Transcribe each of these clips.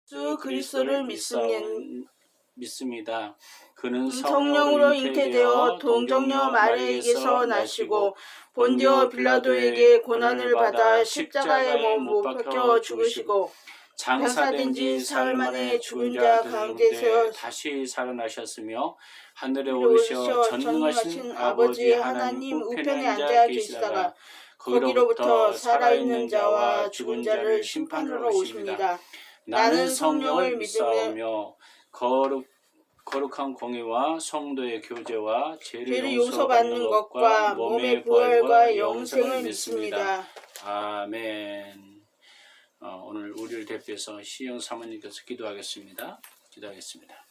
주 그리스도를 믿습니다. 그는 성령으로 잉태되어 동정녀 마리아에게서 나시고 본디오 빌라도에게 고난을 받아 십자가에 못 박혀 죽으시고 장사된 지 사흘 만에 죽은 자 가운데서 다시 살아나셨으며 하늘에 오르셔 전능하신 아버지 하나님 우편에 앉아 계시다가 거기로부터 살아있는 자와 죽은 자를 심판하러 오십니다. 나는 성령을 믿으며 거룩한 공의와 성도의 교제와 죄를 용서받는 것과 몸의 부활과 영생을 믿습니다. 아멘. 오늘 우리를 대표해서 시영 사모님께서 기도하겠습니다. 기도하겠습니다.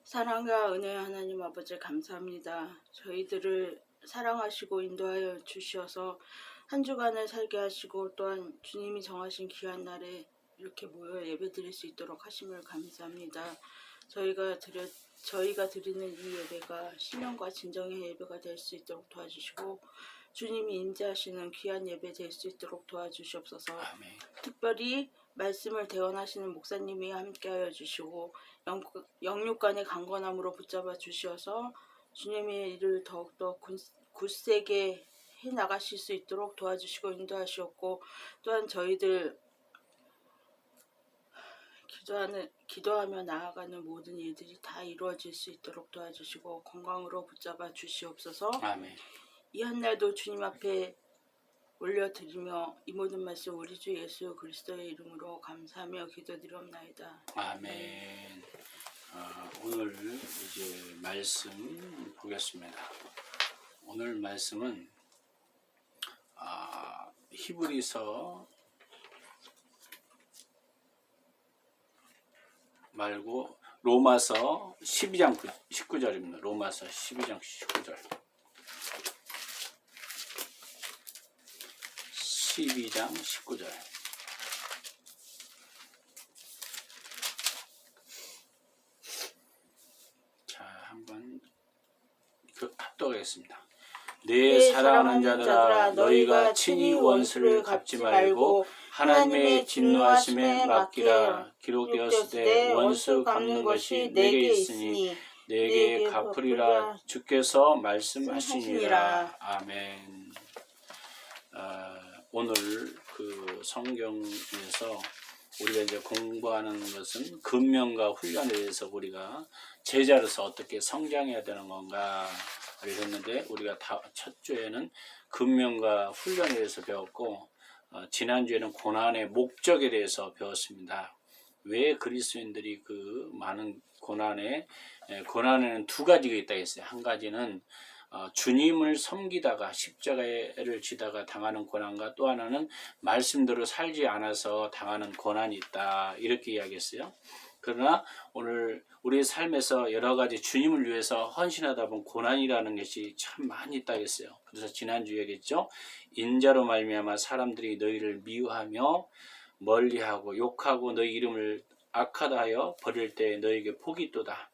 사랑과 은혜의 하나님 아버지 감사합니다. 저희들을 사랑하시고 인도하여 주셔서 한 주간을 살게 하시고 또한 주님이 정하신 귀한 날에 이렇게 모여 예배드릴 수 있도록 하심을 감사합니다. 저희가 드리는 이 예배가 신령과 진정의 예배가 될 수 있도록 도와주시고 주님이 임재하시는 귀한 예배 될 수 있도록 도와주시옵소서. 아멘. 특별히 말씀을 대언하시는 목사님이 함께하여 주시고 영육간의 강건함으로 붙잡아 주셔서 주님의 일을 더욱더 굳세게 해나가실 수 있도록 도와주시고 인도하시옵고 또한 저희들 기도하며 나아가는 모든 일들이 다 이루어질 수 있도록 도와주시고 건강으로 붙잡아 주시옵소서. 아멘. 이 한날도 주님 앞에 올려드리며 이 모든 말씀 우리 주 예수 그리스도의 이름으로 감사하며 기도드리옵나이다. 아멘. 오늘 이제 말씀 보겠습니다. 오늘 말씀은 히브리서 말고 로마서 12장 19절입니다. 로마서 12장 19절. 12장 19절. 자, 한번 합독하겠습니다. 내 사랑하는 자들아 너희가 친히 원수를 갚지 말고 하나님의 진노하심에 맡기라. 기록되었으되 원수 갚는 것이 내게 있으니 내게 갚으리라 주께서 말씀하시니라. 아멘. 오늘 그 성경에서 우리가 이제 공부하는 것은 근면과 훈련에 대해서 우리가 제자로서 어떻게 성장해야 되는 건가를 했는데 우리가 첫 주에는 근면과 훈련에 대해서 배웠고 지난주에는 고난의 목적에 대해서 배웠습니다. 왜 그리스도인들이 그 많은 고난에는 두 가지가 있다고 했어요. 한 가지는 주님을 섬기다가 십자가를 지다가 당하는 고난과 또 하나는 말씀대로 살지 않아서 당하는 고난이 있다. 이렇게 이야기했어요. 그러나 오늘 우리의 삶에서 여러 가지 주님을 위해서 헌신하다 보면 고난이라는 것이 참 많이 있다고 했어요. 그래서 지난주 얘기했죠. 인자로 말미암아 사람들이 너희를 미워하며 멀리하고 욕하고 너희 이름을 악하다 하여 버릴 때 너희에게 복이 있도다.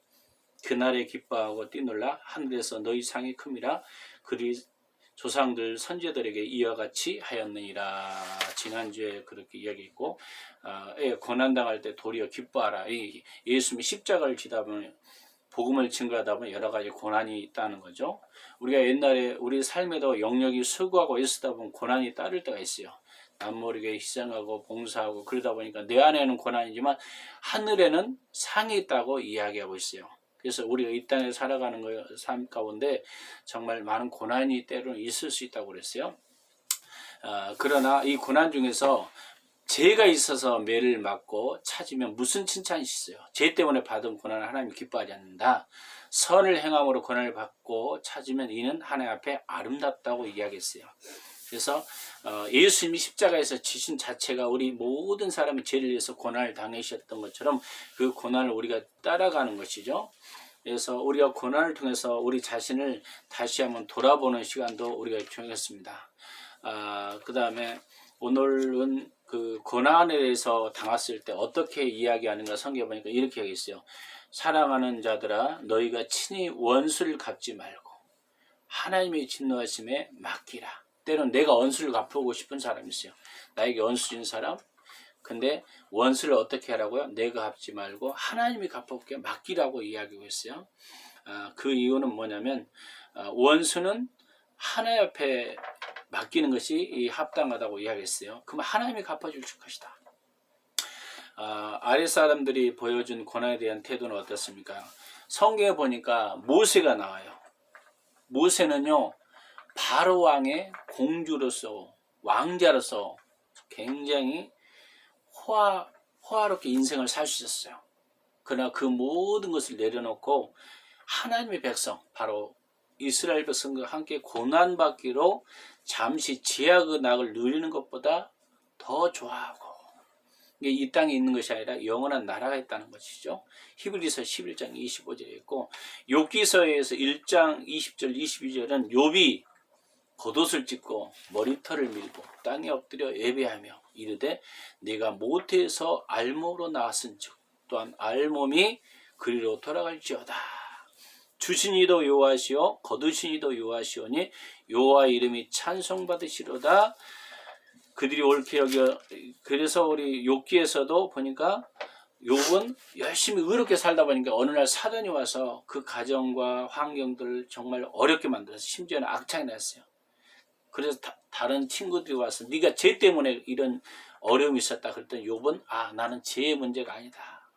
그날에 기뻐하고 뛰놀라 하늘에서 너희 상이 큼이라 그리 조상들 선제들에게 이와 같이 하였느니라. 지난주에 그렇게 이야기했고 고난당할 때 도리어 기뻐하라. 예수님이 십자가를 지다 보면 복음을 증거하다 보면 여러 가지 고난이 있다는 거죠. 우리가 옛날에 우리 삶에도 영역이 수고하고 있었다 보면 고난이 따를 때가 있어요. 남모르게 희생하고 봉사하고 그러다 보니까 내 안에는 고난이지만 하늘에는 상이 있다고 이야기하고 있어요. 그래서 우리가 이 땅에 살아가는 삶 가운데 정말 많은 고난이 때로는 있을 수 있다고 그랬어요. 그러나 이 고난 중에서 죄가 있어서 매를 맞고 찾으면 무슨 칭찬이 있어요. 죄 때문에 받은 고난을 하나님이 기뻐하지 않는다. 선을 행함으로 고난을 받고 찾으면 이는 하나님 앞에 아름답다고 이야기했어요. 그래서 예수님이 십자가에서 지신 자체가 우리 모든 사람의 죄를 위해서 고난을 당하셨던 것처럼 그 고난을 우리가 따라가는 것이죠. 그래서 우리가 고난을 통해서 우리 자신을 다시 한번 돌아보는 시간도 우리가 정했습니다. 그 다음에 오늘은 그 고난에 대해서 당했을 때 어떻게 이야기하는가 성경에 보니까 이렇게 얘기했어요. 사랑하는 자들아 너희가 친히 원수를 갚지 말고 하나님의 진노하심에 맡기라. 때로는 내가 원수를 갚고 싶은 사람이 있어요. 나에게 원수 진 사람. 근데 원수를 어떻게 하라고요? 내가 갚지 말고 하나님이 갚아볼게 맡기라고 이야기하고 있어요. 그 이유는 뭐냐면 원수는 하나님 앞에 맡기는 것이 합당하다고 이야기했어요. 그럼 하나님이 갚아줄 것이다. 아랫 사람들이 보여준 고난에 대한 태도는 어떻습니까? 성경에 보니까 모세가 나와요. 모세는요, 바로 왕의 공주로서 왕자로서 굉장히 호화롭게 인생을 살 수 있었어요. 그러나 그 모든 것을 내려놓고 하나님의 백성, 바로 이스라엘 백성과 함께 고난받기로 잠시 제약의 낙을 누리는 것보다 더 좋아하고, 이 땅에 있는 것이 아니라 영원한 나라가 있다는 것이죠. 히브리서 11장 25절에 있고, 욥기서에서 1장 20절 22절은 욥이 겉옷을 찢고 머리털을 밀고 땅에 엎드려 예배하며 이르되 네가 모태에서 알몸으로 나왔은즉 또한 알몸이 그리로 돌아갈지어다. 주신 이도 여호와시오 거두신 이도 여호와시오니 여호와 이름이 찬송받으시로다. 그들이 옳게 여겨. 그래서 우리 욥기에서도 보니까 욥은 열심히 의롭게 살다 보니까 어느 날 사단이 와서 그 가정과 환경들을 정말 어렵게 만들어서 심지어는 악창이 났어요. 그래서 다른 친구들이 와서 네가 죄 때문에 이런 어려움이 있었다 그랬더니 욥은 나는 죄의 문제가 아니다.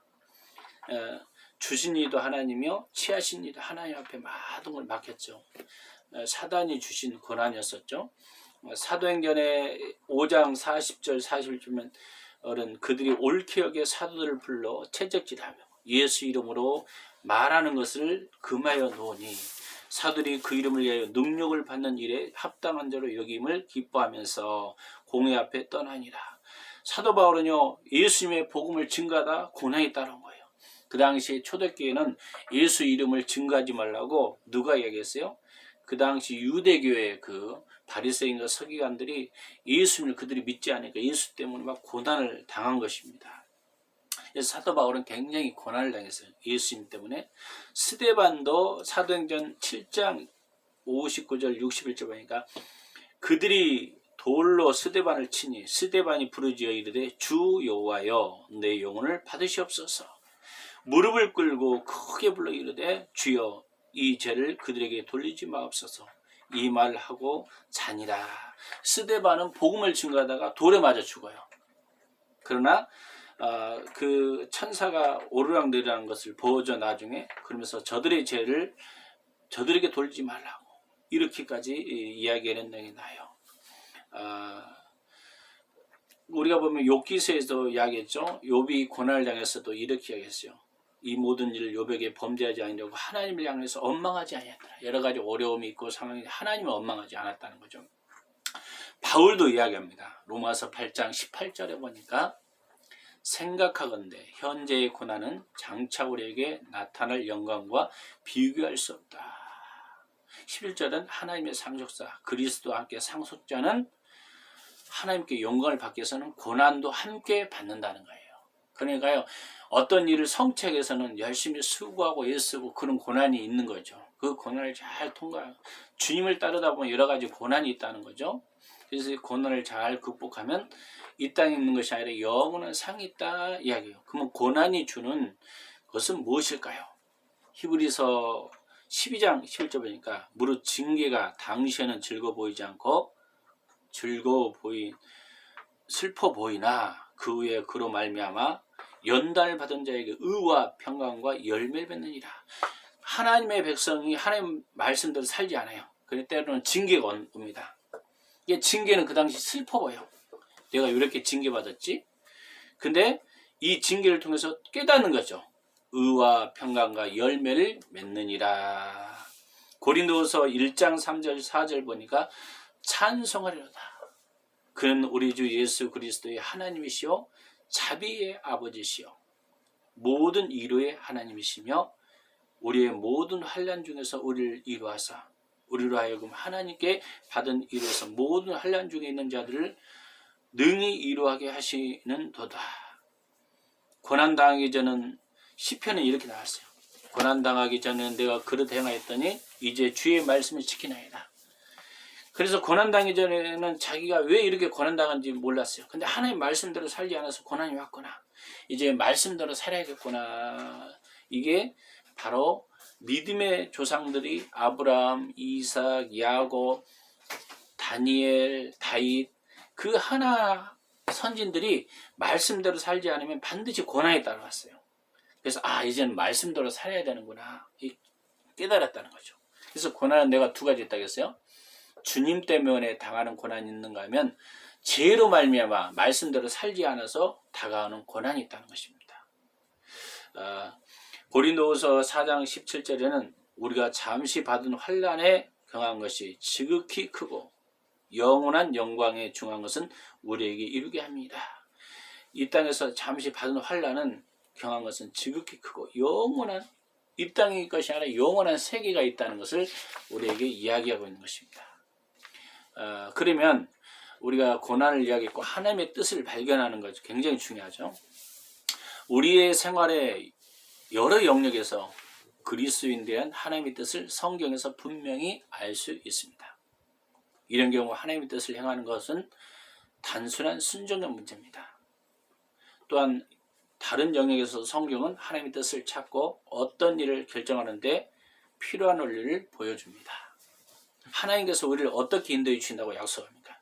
주신 이도 하나님이요 취하신 이도 하나님 앞에 모든 걸 맡겼죠. 사단이 주신 고난이었었죠. 사도행전의 5장 40절 41절면 그들이 옳게 여겨 사도들을 불러 채찍질하며 예수 이름으로 말하는 것을 금하여 놓으니 사도들이 그 이름을 위하여 능력을 받는 일에 합당한 자로 여김을 기뻐하면서 공회 앞에 떠나니라. 사도 바울은요 예수님의 복음을 증가하다 고난이 따라온 거예요. 그 당시 초대교회는 예수 이름을 증가하지 말라고 누가 얘기했어요? 그 당시 유대교회 그 바리새인과 서기관들이 예수님을 그들이 믿지 않으니까 예수 때문에 막 고난을 당한 것입니다. 그래서 사도 바울은 굉장히 고난을 당했어요. 예수님 때문에. 스데반도 사도행전 7장 59절 61절 보니까 그들이 돌로 스데반을 치니 스데반이 부르짖어 이르되 주 여호와여 내 영혼을 받으시옵소서. 무릎을 꿇고 크게 불러 이르되 주여 이 죄를 그들에게 돌리지 마옵소서. 이 말을 하고 자니라. 스데반은 복음을 증거하다가 돌에 맞아 죽어요. 그러나 그 천사가 오르락내리락 것을 보여줘 나중에 그러면서 저들의 죄를 저들에게 돌리지 말라고 이렇게까지 이야기하는 내용이 나요. 우리가 보면 욥기서에도 이야기했죠. 욥이 고난을 당했어도 이렇게 이야기했어요. 이 모든 일을 욥에게 범죄하지 아니하려고 하나님을 향해서 원망하지 아니했더라. 여러 가지 어려움이 있고 상황이 하나님을 원망하지 않았다는 거죠. 바울도 이야기합니다. 로마서 8장 18절에 보니까 생각하건대 현재의 고난은 장차 우리에게 나타날 영광과 비교할 수 없다. 11절은 하나님의 상속사 그리스도와 함께 상속자는 하나님께 영광을 받기 위해서는 고난도 함께 받는다는 거예요. 그러니까요 어떤 일을 성취하기 위해서는 열심히 수고하고 애쓰고 그런 고난이 있는 거죠. 그 고난을 잘 통과하고 주님을 따르다 보면 여러 가지 고난이 있다는 거죠. 그래서 이 고난을 잘 극복하면 이 땅에 있는 것이 아니라 영원한 상이 있다 이야기해요. 그러면 고난이 주는 것은 무엇일까요? 히브리서 12장 11절 보니까 무릇 징계가 당시에는 즐거워 보이지 않고 슬퍼 보이나 그 후에 그로 말미암아 연단을 받은 자에게 의와 평강과 열매를 맺느니라. 하나님의 백성이 하나님 말씀대로 살지 않아요. 그럴 때로는 징계가 옵니다. 이게 징계는 그 당시 슬퍼 보여. 내가 이렇게 징계받았지? 근데 이 징계를 통해서 깨닫는 거죠. 의와 평강과 열매를 맺느니라. 고린도서 1장 3절 4절 보니까 찬송하리로다. 그는 우리 주 예수 그리스도의 하나님이시요 자비의 아버지시요 모든 위로의 하나님이시며 우리의 모든 환난 중에서 우리를 위로하사 우리로 하여금 하나님께 받은 위로에서 모든 환난 중에 있는 자들을 능히 위로하게 하시는 도다. 고난당하기 전은 시편에 이렇게 나왔어요. 고난당하기 전에 내가 그릇 행하였더니 이제 주의 말씀을 지키나이다. 그래서 고난당하기 전에는 자기가 왜 이렇게 고난당한지 몰랐어요. 근데 하나님 말씀대로 살지 않아서 고난이 왔구나. 이제 말씀대로 살아야겠구나. 이게 바로 믿음의 조상들이 아브라함, 이삭, 야곱, 다니엘, 다윗 그 하나 선진들이 말씀대로 살지 않으면 반드시 고난이 따라왔어요. 그래서 이제는 말씀대로 살아야 되는구나 깨달았다는 거죠. 그래서 고난은 내가 두 가지 있다고 했어요. 주님 때문에 당하는 고난이 있는가 하면 죄로 말미암아 말씀대로 살지 않아서 다가오는 고난이 있다는 것입니다. 고린도후서 4장 17절에는 우리가 잠시 받은 환난에 경한 것이 지극히 크고 영원한 영광에 중한 것은 우리에게 이루게 합니다. 이 땅에서 잠시 받은 환난은 경한 것은 지극히 크고 영원한 이 땅의 것이 아니라 영원한 세계가 있다는 것을 우리에게 이야기하고 있는 것입니다. 그러면 우리가 고난을 이야기했고 하나님의 뜻을 발견하는 것이 굉장히 중요하죠. 우리의 생활의 여러 영역에서 그리스도인에 대한 하나님의 뜻을 성경에서 분명히 알 수 있습니다. 이런 경우 하나님의 뜻을 행하는 것은 단순한 순종의 문제입니다. 또한 다른 영역에서 성경은 하나님의 뜻을 찾고 어떤 일을 결정하는데 필요한 원리를 보여줍니다. 하나님께서 우리를 어떻게 인도해 주신다고 약속합니까?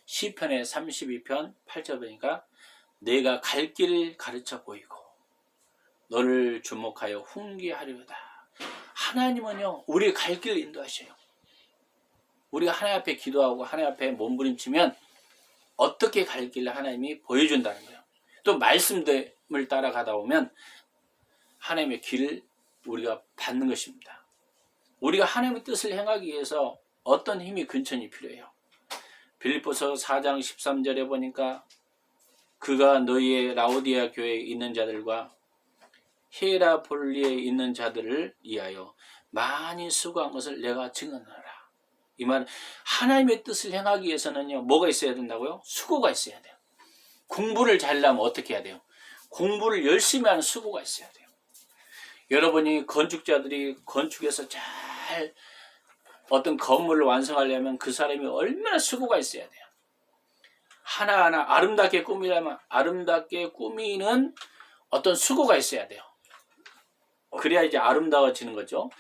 시편의 32편 8절 보니까 내가 갈 길을 가르쳐 보이고 너를 주목하여 훈계하려다. 하나님은요 우리 갈 길을 인도하셔요. 우리가 하나님 앞에 기도하고 하나님 앞에 몸부림치면 어떻게 갈 길을 하나님이 보여준다는 거예요. 또 말씀을 따라가다 보면 하나님의 길을 우리가 받는 것입니다. 우리가 하나님의 뜻을 행하기 위해서 어떤 힘이 근천이 필요해요. 빌립보서 4장 13절에 보니까 그가 너희의 라오디아 교회에 있는 자들과 히에라폴리에 있는 자들을 위하여 많이 수고한 것을 내가 증언하라. 이 말은 하나님의 뜻을 행하기 위해서는요 뭐가 있어야 된다고요? 수고가 있어야 돼요. 공부를 잘하려면 어떻게 해야 돼요? 공부를 열심히 하는 수고가 있어야 돼요. 여러분이 건축자들이 건축에서 잘 어떤 건물을 완성하려면 그 사람이 얼마나 수고가 있어야 돼요. 하나하나 아름답게 꾸미려면 아름답게 꾸미는 어떤 수고가 있어야 돼요. 그래야 이제 아름다워지는 거죠.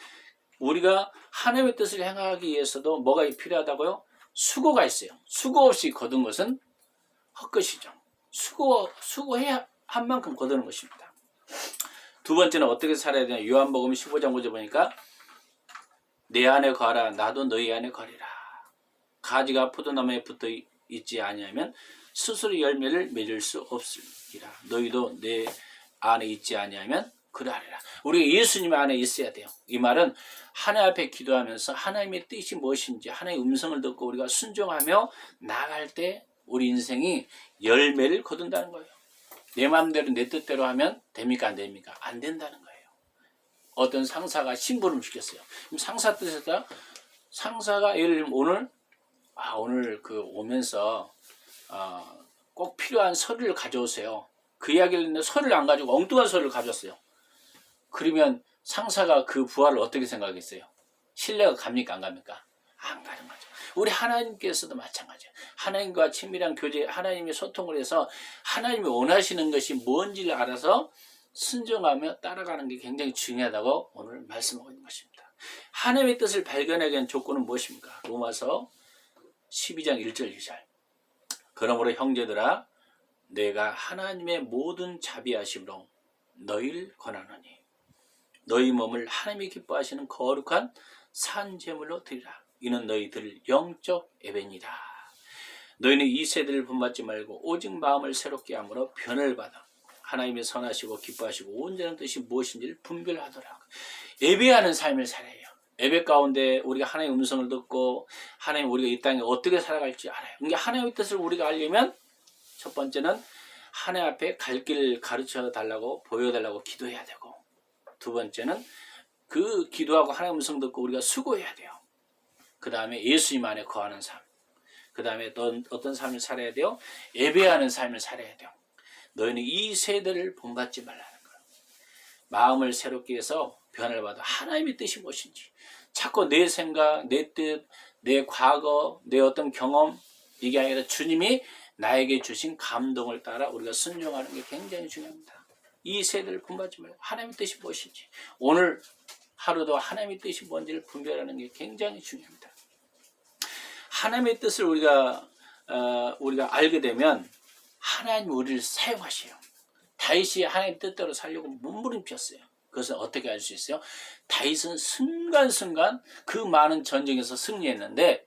우리가 하나님의 뜻을 행하기 위해서도 뭐가 필요하다고요? 수고가 있어요. 수고 없이 거둔 것은 헛것이죠. 수고해야 한 만큼 거두는 것입니다. 두 번째는 어떻게 살아야 되냐? 요한복음 15장 5절 보니까 내 안에 거하라 나도 너희 안에 거리라. 가지가 포도나무에 붙어 있지 아니하면 스스로 열매를 맺을 수 없으리라. 너희도 내 안에 있지 아니하면 그러하리라. 우리가 예수님 안에 있어야 돼요. 이 말은 하나님 앞에 기도하면서 하나님의 뜻이 무엇인지 하나님의 음성을 듣고 우리가 순종하며 나아갈 때 우리 인생이 열매를 거둔다는 거예요. 내 마음대로 내 뜻대로 하면 됩니까 안 됩니까? 안 된다는 거예요. 어떤 상사가 심부름 시켰어요. 그럼 상사 뜻에다 상사가 예를 들면 오늘 오면서 꼭 필요한 서류를 가져오세요. 그 이야기를 했는데 서류를 안 가지고 엉뚱한 서류를 가져왔어요. 그러면 상사가 그 부하를 어떻게 생각하겠어요? 신뢰가 갑니까 안 갑니까? 안 가는 거죠. 우리 하나님께서도 마찬가지예요. 하나님과 친밀한 교제, 하나님의 소통을 해서 하나님이 원하시는 것이 뭔지를 알아서 순종하며 따라가는 게 굉장히 중요하다고 오늘 말씀하고 있는 것입니다. 하나님의 뜻을 발견하기 위한 조건은 무엇입니까? 로마서 12장 1절 2절. 그러므로 형제들아 내가 하나님의 모든 자비하심으로 너희를 권하노니 너희 몸을 하나님이 기뻐하시는 거룩한 산 제물로 드리라. 이는 너희들 영적 예배니라. 너희는 이 세대를 본받지 말고 오직 마음을 새롭게 함으로 변을 받아 하나님의 선하시고 기뻐하시고 온전한 뜻이 무엇인지를 분별하더라. 예배하는 삶을 살아야 해요. 예배 가운데 우리가 하나님의 음성을 듣고 하나님 우리가 이 땅에 어떻게 살아갈지 알아요. 그러니까 하나님의 뜻을 우리가 알려면 첫 번째는 하나님 앞에 갈 길을 가르쳐 달라고 보여달라고 기도해야 되고, 두 번째는 그 기도하고 하나님의 음성 듣고 우리가 수고해야 돼요. 그 다음에 예수님 안에 거하는 삶, 그 다음에 또 어떤 삶을 살아야 돼요? 예배하는 삶을 살아야 돼요. 너희는 이 세대를 본받지 말라는 거예요. 마음을 새롭게 해서 변화를 받아 하나님의 뜻이 무엇인지 자꾸 내 생각, 내 뜻, 내 과거, 내 어떤 경험, 이게 아니라 주님이 나에게 주신 감동을 따라 우리가 순종하는 게 굉장히 중요합니다. 이 세대를 분발하지 말고 하나님의 뜻이 무엇인지, 오늘 하루도 하나님의 뜻이 뭔지를 분별하는 게 굉장히 중요합니다. 하나님의 뜻을 우리가 알게 되면 하나님 우리를 사용하셔요. 다윗이 하나님의 뜻대로 살려고 몸부림쳤어요. 그것은 어떻게 알 수 있어요? 다윗은 순간순간 그 많은 전쟁에서 승리했는데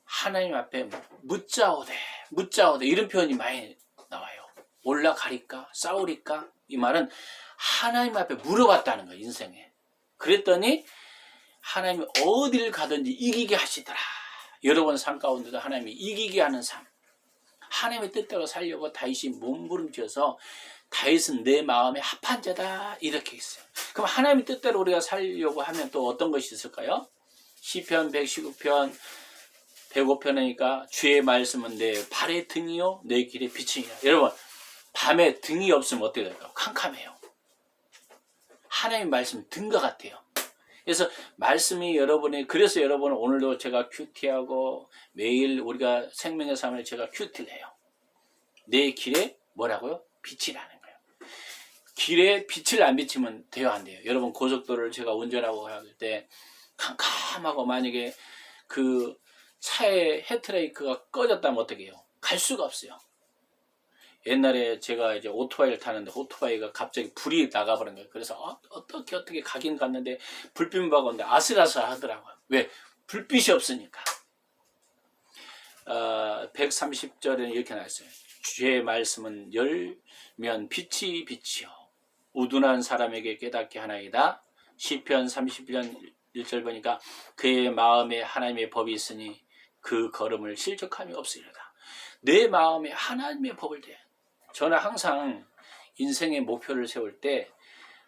하나님 앞에 묻자오되 이런 표현이 많이 나와요. 올라가리까? 싸우리까? 이 말은 하나님 앞에 물어봤다는 거예요. 인생에. 그랬더니 하나님이 어디를 가든지 이기게 하시더라. 여러분 삶 가운데도 하나님이 이기게 하는 삶, 하나님의 뜻대로 살려고 다윗이 몸부림쳐서 다윗은 내 마음에 합한 자다 이렇게 있어요. 그럼 하나님의 뜻대로 우리가 살려고 하면 또 어떤 것이 있을까요? 시편 119편 105편이니까 주의 말씀은 내 발의 등이요 내 길의 빛이니라. 여러분 밤에 등이 없으면 어떻게 될까요? 캄캄해요. 하나님의 말씀 등과 같아요. 그래서 말씀이 그래서 여러분은 오늘도 제가 큐티하고 매일 우리가 생명의 삶을 제가 큐티를 해요. 내 길에 뭐라고요? 빛이라는 거예요. 길에 빛을 안 비치면 돼요, 안 돼요? 여러분 고속도로를 제가 운전하고 할 때 캄캄하고 만약에 그 차의 헤드라이트가 꺼졌다면 어떻게 해요? 갈 수가 없어요. 옛날에 제가 이제 오토바이를 타는데 오토바이가 갑자기 불이 나가버린 거예요. 그래서 어떻게 가긴 갔는데 불빛 박았는데 아슬아슬하더라고요. 왜? 불빛이 없으니까. 130절에는 이렇게 나왔어요. 주의 말씀은 열면 빛이 빛이요 우둔한 사람에게 깨닫게 하나이다. 시편 31편 1절 보니까 그의 마음에 하나님의 법이 있으니 그 걸음을 실족함이 없으리로다. 내 마음에 하나님의 법을 대. 저는 항상 인생의 목표를 세울 때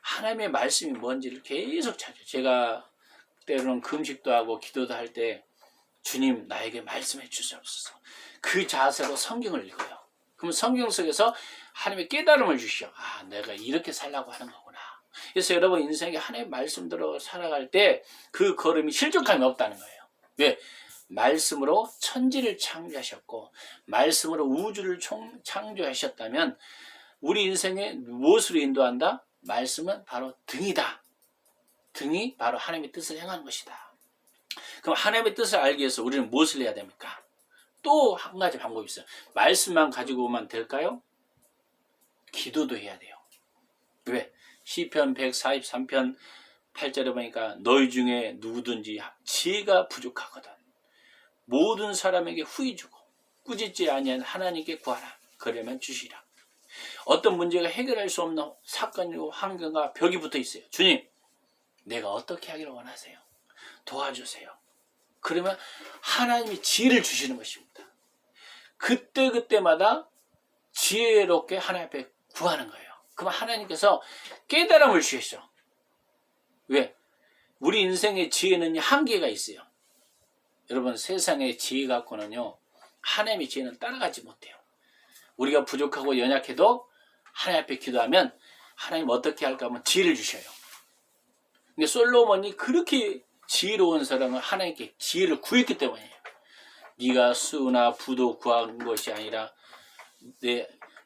하나님의 말씀이 뭔지를 계속 찾아요. 제가 때로는 금식도 하고 기도도 할 때 주님 나에게 말씀해 주시옵소서. 그 자세로 성경을 읽어요. 그럼 성경 속에서 하나님의 깨달음을 주시죠. 내가 이렇게 살라고 하는 거구나. 그래서 여러분 인생에 하나님의 말씀대로 살아갈 때 그 걸음이 실족함이 없다는 거예요. 왜? 말씀으로 천지를 창조하셨고 말씀으로 우주를 창조하셨다면 우리 인생에 무엇으로 인도한다? 말씀은 바로 등이다. 등이 바로 하나님의 뜻을 행하는 것이다. 그럼 하나님의 뜻을 알기 위해서 우리는 무엇을 해야 됩니까? 또 한 가지 방법이 있어요. 말씀만 가지고만 될까요? 기도도 해야 돼요. 왜? 시편 143편 8절에 보니까 너희 중에 누구든지 지혜가 부족하거든 모든 사람에게 후히 주고 꾸짖지 아니한 하나님께 구하라. 그러면 주시라. 어떤 문제가 해결할 수 없는 사건이고 환경과 벽이 붙어 있어요. 주님, 내가 어떻게 하기를 원하세요? 도와주세요. 그러면 하나님이 지혜를 주시는 것입니다. 그때마다 지혜롭게 하나님 앞에 구하는 거예요. 그럼 하나님께서 깨달음을 주시죠. 왜? 우리 인생의 지혜는 한계가 있어요. 여러분 세상의 지혜 갖고는요 하나님의 지혜는 따라가지 못해요. 우리가 부족하고 연약해도 하나님 앞에 기도하면 하나님 어떻게 할까 하면 지혜를 주셔요. 근데 솔로몬이 그렇게 지혜로운 사람은 하나님께 지혜를 구했기 때문이에요. 네가 수나 부도 구한 것이 아니라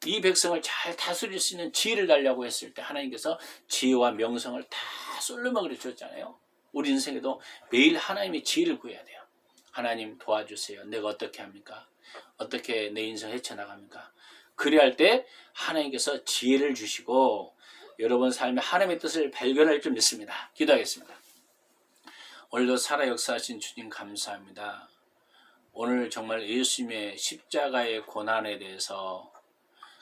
이 백성을 잘 다스릴 수 있는 지혜를 달라고 했을 때 하나님께서 지혜와 명성을 다 솔로몬에게 주셨잖아요. 우리 인생에도 매일 하나님의 지혜를 구해야 돼요. 하나님 도와주세요. 내가 어떻게 합니까? 어떻게 내 인생 헤쳐나갑니까? 그래야 할 때 하나님께서 지혜를 주시고 여러분 삶에 하나님의 뜻을 발견할 줄 믿습니다. 기도하겠습니다. 오늘도 살아 역사하신 주님 감사합니다. 오늘 정말 예수님의 십자가의 고난에 대해서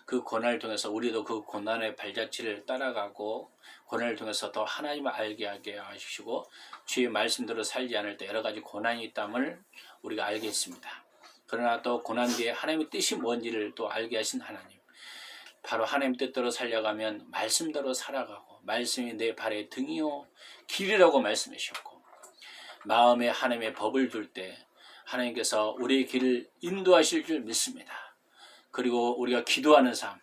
그 고난을 통해서 우리도 그 고난의 발자취를 따라가고 고난을 통해서 더 하나님을 알게 하게 하시고 주의 말씀대로 살지 않을 때 여러 가지 고난이 있다을 우리가 알게 했습니다. 그러나 또 고난 뒤에 하나님의 뜻이 뭔지를 또 알게 하신 하나님, 바로 하나님 뜻대로 살려가면 말씀대로 살아가고 말씀이 내 발의 등이요 길이라고 말씀하셨고 마음에 하나님의 법을 둘 때 하나님께서 우리의 길을 인도하실 줄 믿습니다. 그리고 우리가 기도하는 삶,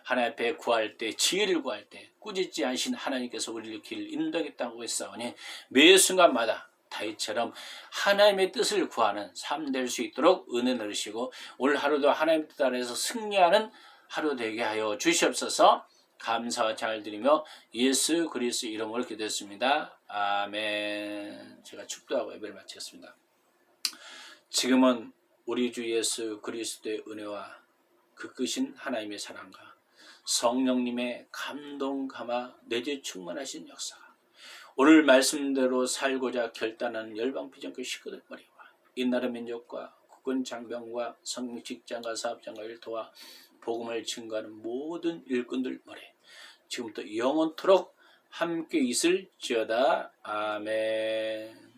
하나님 앞에 구할 때, 지혜를 구할 때 꾸짖지 않으신 하나님께서 우리의 길을 인도하겠다고 했사오니 매 순간마다 다윗처럼 하나님의 뜻을 구하는 삶 될 수 있도록 은혜 누리시고 오늘 하루도 하나님의 뜻 안에서 승리하는 하루 되게 하여 주시옵소서. 감사와 잘 드리며 예수 그리스도 이름으로 기도했습니다. 아멘. 제가 축도하고 예배를 마치겠습니다. 지금은 우리 주 예수 그리스도의 은혜와 그 크신 하나님의 사랑과 성령님의 감동 감화 내재 충만하신 역사가 오늘 말씀대로 살고자 결단하는 열방비전교 식구들 머리와 이 나라 민족과 국군 장병과 성령 직장과 사업장과 일터와 복음을 증거하는 모든 일꾼들 머리 지금부터 영원토록 함께 있을지어다. 아멘.